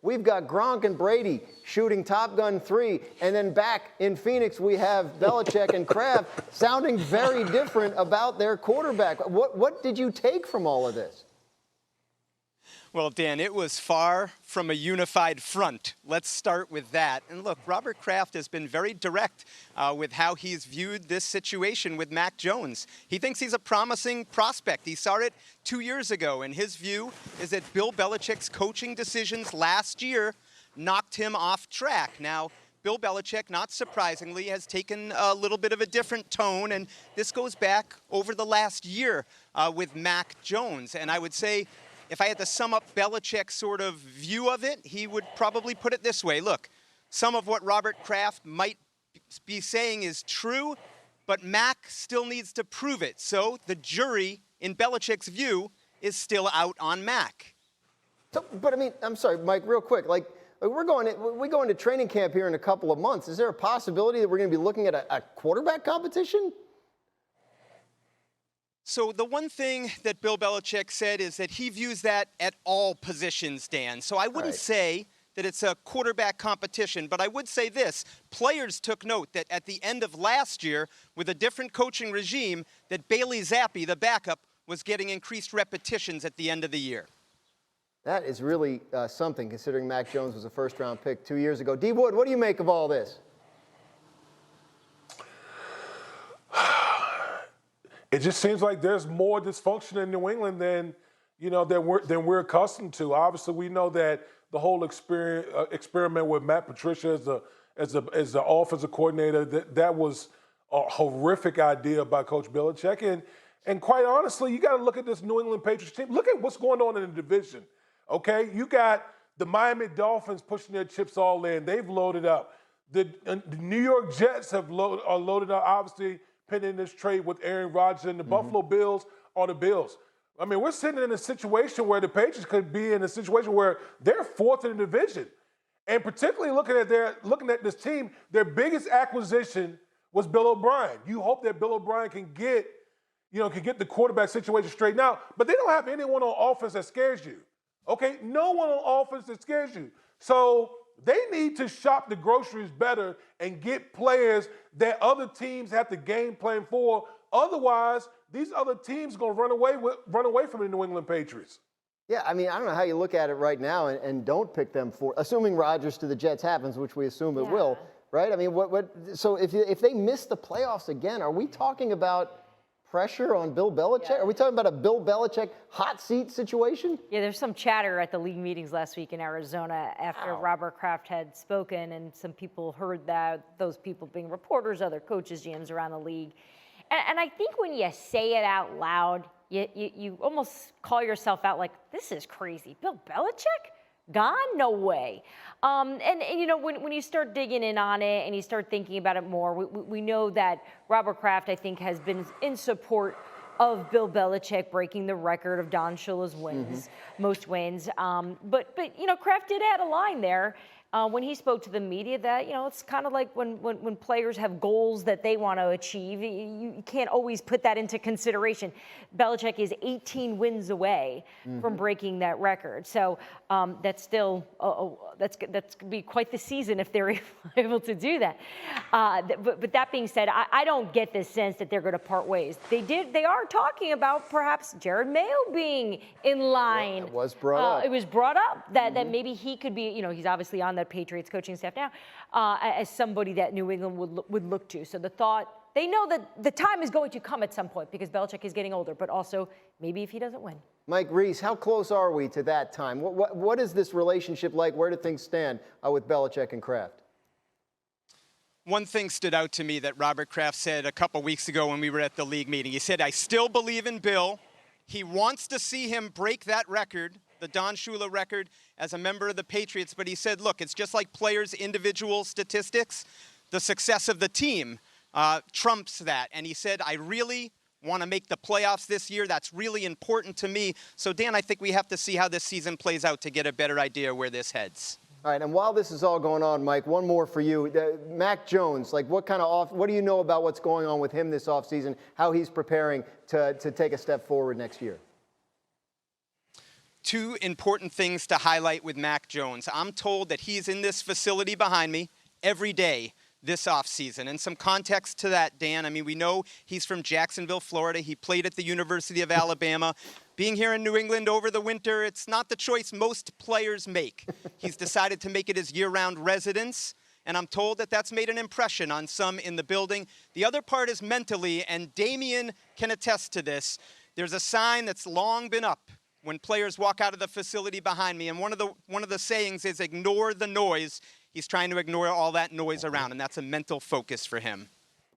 we've got Gronk and Brady shooting Top Gun 3, and then back in Phoenix we have Belichick and Kraft sounding very different about their quarterback. What did you take from all of this? Well, Dan, it was far from a unified front. Let's start with that. And look, Robert Kraft has been very direct with how he's viewed this situation with Mac Jones. He thinks he's a promising prospect. He saw it 2 years ago, and his view is that Bill Belichick's coaching decisions last year knocked him off track. Now, Bill Belichick, not surprisingly, has taken a little bit of a different tone, and this goes back over the last year with Mac Jones. And I would say, if I had to sum up Belichick's sort of view of it, he would probably put it this way. Look, some of what Robert Kraft might be saying is true, but Mac still needs to prove it. So the jury, in Belichick's view, is still out on Mac. So, but I mean, I'm sorry, Mike, real quick. We go into training camp here in a couple of months. Is there a possibility that we're going to be looking at a quarterback competition? So the one thing that Bill Belichick said is that he views that at all positions, Dan. So I wouldn't say that it's a quarterback competition, but I would say this. Players took note that at the end of last year, with a different coaching regime, that Bailey Zappi, the backup, was getting increased repetitions at the end of the year. That is really something, considering Mac Jones was a first-round pick 2 years ago. D. Wood, what do you make of all this? It just seems like there's more dysfunction in New England than we're accustomed to. Obviously, we know that the whole experiment with Matt Patricia as the offensive coordinator, that was a horrific idea by Coach Belichick. And quite honestly, you got to look at this New England Patriots team. Look at what's going on in the division. Okay, you got the Miami Dolphins pushing their chips all in. They've loaded up. The New York Jets are loaded up, obviously, pending this trade with Aaron Rodgers, and the Buffalo Bills are the Bills. I mean, we're sitting in a situation where the Patriots could be in a situation where they're fourth in the division. And particularly looking at this team, their biggest acquisition was Bill O'Brien. You hope that Bill O'Brien can get the quarterback situation straightened out, but they don't have anyone on offense that scares you. Okay? No one on offense that scares you. So they need to shop the groceries better and get players that other teams have to game plan for. Otherwise, these other teams are going to run away from the New England Patriots. Yeah, I mean, I don't know how you look at it right now and don't pick them for, assuming Rodgers to the Jets happens, which we assume it will, right? I mean, so if they miss the playoffs again, are we talking about pressure on Bill Belichick? Yeah. Are we talking about a Bill Belichick hot seat situation? Yeah, there's some chatter at the league meetings last week in Arizona after Robert Kraft had spoken, and some people heard that, those people being reporters, other coaches, GMs around the league. And I think when you say it out loud, you almost call yourself out like, this is crazy. Bill Belichick? Gone? No way. And when you start digging in on it and you start thinking about it more, we know that Robert Kraft, I think, has been in support of Bill Belichick breaking the record of Don Shula's wins, most wins. But Kraft did add a line there when he spoke to the media that, it's kind of like when players have goals that they want to achieve, you can't always put that into consideration. Belichick is 18 wins away from breaking that record. So that's still, that's going to be quite the season if they're able to do that. But that being said, I don't get this sense that they're going to part ways. They are talking about perhaps Jared Mayo being in line. It was brought up. It was brought up that maybe he could be, he's obviously on the Patriots coaching staff now, as somebody that New England would look to. So the thought, they know that the time is going to come at some point because Belichick is getting older, but also maybe if he doesn't win. Mike Reese, how close are we to that time? What is this relationship like? Where do things stand with Belichick and Kraft? One thing stood out to me that Robert Kraft said a couple weeks ago when we were at the league meeting. He said, I still believe in Bill. He wants to see him break that record, the Don Shula record, as a member of the Patriots. But he said, look, it's just like players' individual statistics. The success of the team trumps that. And he said, I really want to make the playoffs this year. That's really important to me. So, Dan, I think we have to see how this season plays out to get a better idea where this heads. All right, and while this is all going on, Mike, one more for you. Mac Jones, what do you know about what's going on with him this offseason, how he's preparing to take a step forward next year? two important things to highlight with Mac Jones. I'm told that he's in this facility behind me every day this offseason. And some context to that, Dan. I mean, we know he's from Jacksonville, Florida. He played at the University of Alabama. Being here in New England over the winter, it's not the choice most players make. He's decided to make it his year-round residence, and I'm told that that's made an impression on some in the building. The other part is mentally, and Damian can attest to this. There's a sign that's long been up when players walk out of the facility behind me, and one of the sayings is ignore the noise. He's trying to ignore all that noise around, and that's a mental focus for him.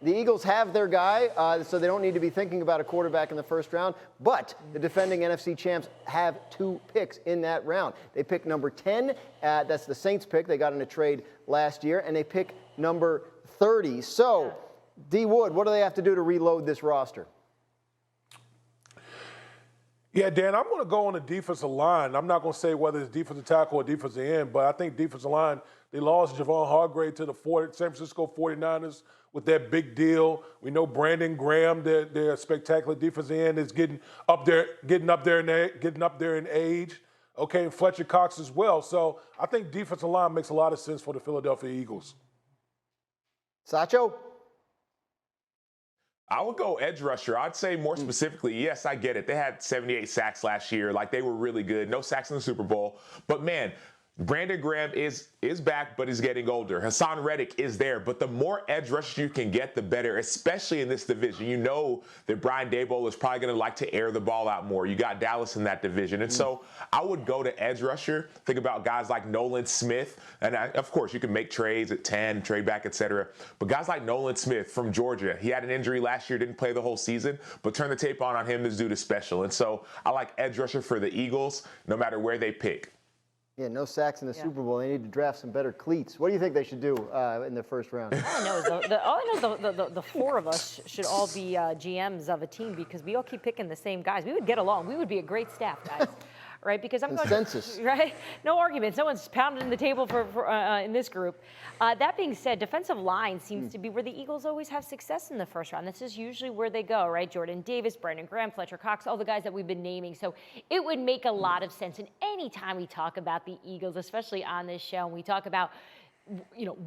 The Eagles have their guy, so they don't need to be thinking about a quarterback in the first round. But the defending NFC champs have 2 picks in that round. They pick number 10. That's the Saints pick. They got in a trade last year. And they pick number 30. So, D. Wood, what do they have to do to reload this roster? Yeah, Dan, I'm going to go on the defensive line. I'm not going to say whether it's defensive tackle or defensive end, but I think defensive line, they lost Javon Hargrave to the San Francisco 49ers with that big deal. We know Brandon Graham, their spectacular defensive end, is getting up there in age. Okay, and Fletcher Cox as well. So I think defensive line makes a lot of sense for the Philadelphia Eagles. Sacho? I would go edge rusher. I'd say more specifically, yes, I get it. They had 78 sacks last year. Like, they were really good. No sacks in the Super Bowl. But, man, Brandon Graham is back, but he's getting older. Hassan Reddick is there, but the more edge rushers you can get, the better, especially in this division. You know that Brian Daboll is probably going to like to air the ball out more. You got Dallas in that division. And so I would go to edge rusher. Think about guys like Nolan Smith. And of course, you can make trades at 10, trade back, et cetera. But guys like Nolan Smith from Georgia, he had an injury last year, didn't play the whole season, but turn the tape on him, this dude is special. And so I like edge rusher for the Eagles, no matter where they pick. Yeah, no sacks in the Super Bowl. They need to draft some better cleats. What do you think they should do in the first round? All I know is the 4 of us should all be GMs of a team because we all keep picking the same guys. We would get along. We would be a great staff, guys. Right, because I'm consensus. Right, no arguments. No one's pounding the table for in this group. That being said, defensive line seems to be where the Eagles always have success in the first round. This is usually where they go, right? Jordan Davis, Brandon Graham, Fletcher Cox, all the guys that we've been naming. So it would make a lot of sense. And anytime we talk about the Eagles, especially on this show, and we talk about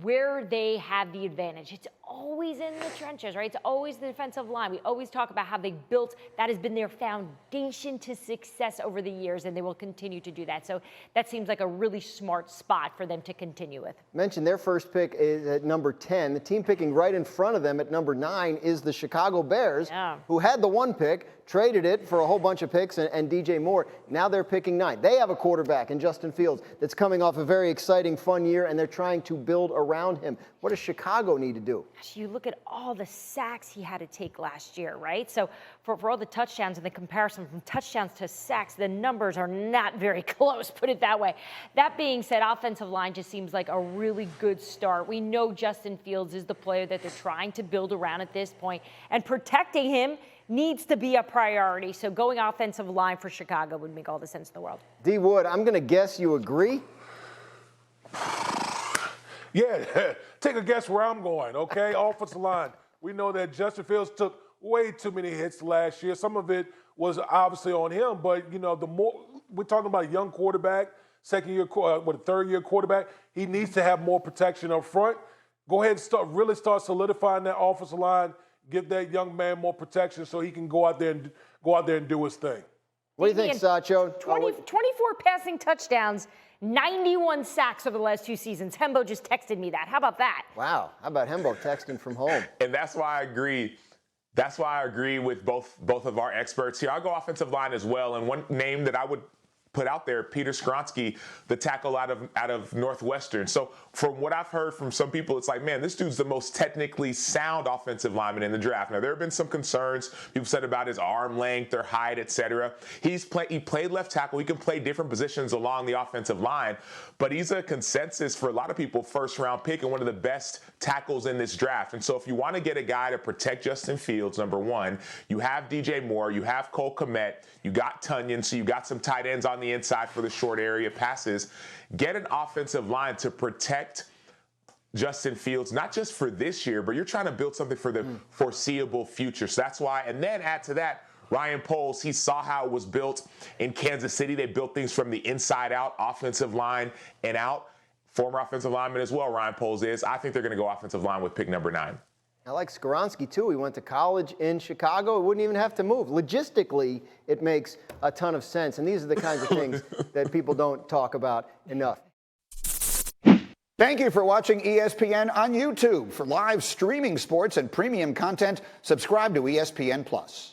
where they have the advantage. It's always in the trenches, right? It's always the defensive line. We always talk about how they built, that has been their foundation to success over the years, and they will continue to do that. So that seems like a really smart spot for them to continue with. Mentioned their first pick is at number 10. The team picking right in front of them at number 9 is the Chicago Bears, who had the 1 pick, traded it for a whole bunch of picks and DJ Moore. Now they're picking 9. They have a quarterback in Justin Fields that's coming off a very exciting, fun year, and they're trying to build around him. What does Chicago need to do? You look at all the sacks he had to take last year, right? So for all the touchdowns and the comparison from touchdowns to sacks, the numbers are not very close, put it that way. That being said, offensive line just seems like a really good start. We know Justin Fields is the player that they're trying to build around at this point, and protecting him needs to be a priority. So going offensive line for Chicago would make all the sense in the world. D. Wood, I'm going to guess you agree? Yeah, take a guess where I'm going, okay? Offensive line. We know that Justin Fields took way too many hits last year. Some of it was obviously on him, but, the more we're talking about a young quarterback, third-year quarterback, he needs to have more protection up front. Go ahead and really start solidifying that offensive line. Give that young man more protection so he can go out there and do his thing. What do you think, Sacho? 24 passing touchdowns, 91 sacks over the last 2 seasons. Hembo just texted me that. How about that? Wow. How about Hembo texting from home? And that's why I agree. That's why I agree with both of our experts here. I'll go offensive line as well. And one name that I would put out there, Peter Skronsky, the tackle out of Northwestern. So from what I've heard from some people, it's like, man, this dude's the most technically sound offensive lineman in the draft. Now, there have been some concerns people said about his arm length or height, etc. He played left tackle. He can play different positions along the offensive line, but he's a consensus for a lot of people first-round pick and one of the best tackles in this draft. And so if you want to get a guy to protect Justin Fields, number one, you have DJ Moore, you have Cole Kmet, you got Tunyon, so you got some tight ends on the inside for the short area passes. Get an offensive line to protect Justin Fields, not just for this year, but you're trying to build something for the foreseeable future. So that's why, and then add to that, Ryan Poles, he saw how it was built in Kansas City. They built things from the inside out, offensive line and out. Former offensive lineman as well, Ryan Poles is. I think they're going to go offensive line with pick number 9. I like Skoronski, too. He went to college in Chicago. He wouldn't even have to move. Logistically, it makes a ton of sense. And these are the kinds of things that people don't talk about enough. Thank you for watching ESPN on YouTube. For live streaming sports and premium content, subscribe to ESPN+.